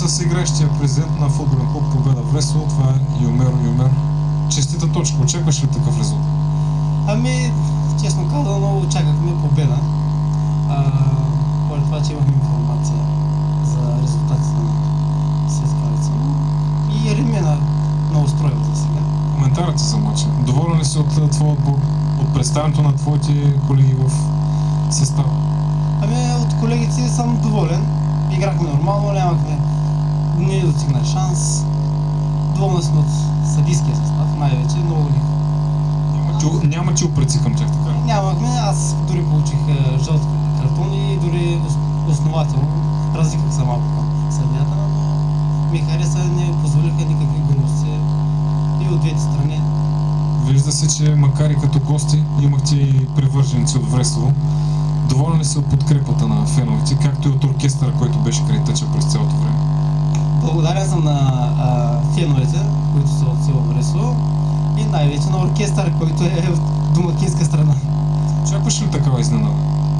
с игращия президент на футболен клуб Победа Вресло, това е Юмер Юмер. Честита точка, очакваш ли такъв резултат? Ами, честно казано, очаквахме победа. Поради това, че имахме информация за резултатите на светкавица. И Римена много устроил за сега. Коментарът за матча. Доволен ли си от твоя отбор? От представянето на твоите колеги в състава? Ами, от колегите съм доволен. Играхме нормално, нямахме не достигна шанс. Доволни сме от съдийския състав, най-вече много ли. Няма ти упреци към тях, така? Нямахме, аз дори получих жълт картон и дори основателно развиках се малко към съдията, но ми хареса, не позволиха никакви грубости и от двете страни. Вижда се, че макар и като гости имахте и привърженици от Вресло. Доволен ли си от подкрепата на феновете, както и от оркестъра, който беше край тъча през цялото време? Благодарен съм на феновете, които са от село Вресло и най-вече на оркестъра, който е от домакинска страна. Очакваш ли такава изненада?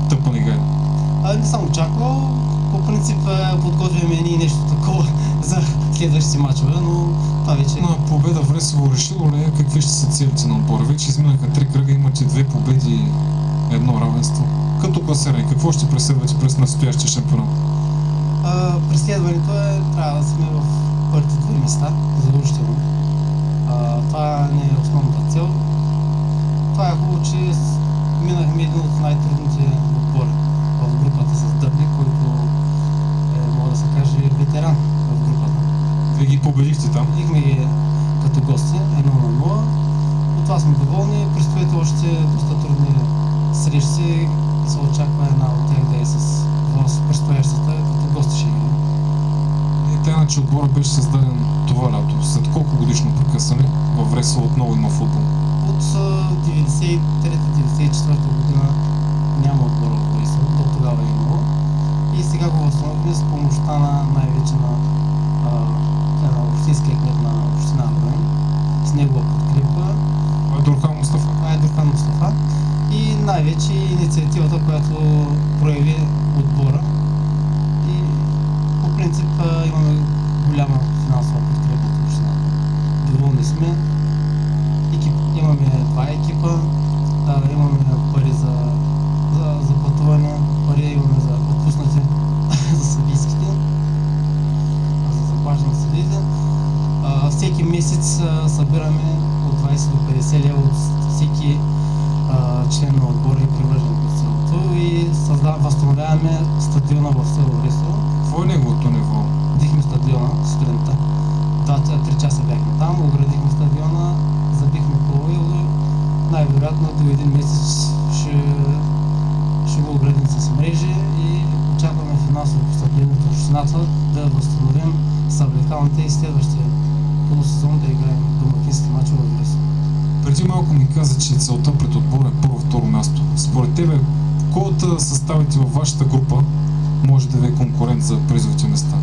Тъпа ни гайда? Не съм очаквал. По принцип подготвяме и нещо такова за следващите мачове, но това вече... На Победа Вресло решило ли е какви ще са целите на отбора? Вече изминаха 3 кръга, имате 2 победи и 1 равенство. Като класиране, какво ще преследвате през настоящия шампионат? Преследването трябва да сме в първите 2 места, задължително. Това не е основната цел. Това е хубаво, че минахме един от най-трудните отбори в групата с Дъбли, който може да се каже ветеран в групата. Вие ги победихте там? Победихме ги като гости, 1-0. От това сме доволни. Предстоят още доста трудни срещи и се очаква една от тях да е с предстоящата, като гости ще играем. Тайна, че отбора беше създаден това лято. След колко годишно прекъсване във Вресло отново има футбол? От 93-94 година няма отбора в Вресло, до тогава е имало. И сега го възстановихме с помощта на най-вече на общинския кмет на община Руен, с негова подкрепа. Това е Дурхан Мустафа. Това е Дурхан Мустафа. И най-вече инициативата, която прояви отбора. И по принцип имаме голяма финансова подкрепа от общината. Доволни сме. Имаме 2 екипа, имаме пари за пътуване, пари имаме за отпуснати за съдийските, за заплащане на съдиите. Всеки месец събираме от 20 до 50 лева от всеки член на отбора и привържен от селото и възстановяваме стадиона в село Вресло. Какво е неговото ниво? Дихме стадиона сутринта. 2-3 часа бяхме там, оградихме стадиона, забихме пола и най-вероятно до един месец ще го оградим с мрежи и очакваме финансово постъпление от общината да възстановим съблекалните и следващия полусезон да играем домакински мачове в Вресло. Преди малко ми каза, че целта пред отбора е първо-второ място. Според тебе, кой от съставите във вашата група може да е конкурент за призовите места?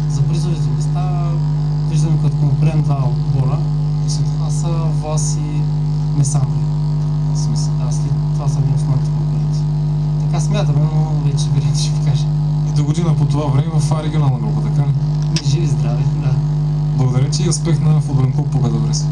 За призовите места виждаме като конкурент 2 отбора. Това са Влас и Месамбри. Това са ми основните конкуренти. Така смятаме, но вече времето ще покаже. И до година по това време в регионална група, така ли? Живи здрави, да. Благодаря ти и успех на футболен клуб Победа Вресло.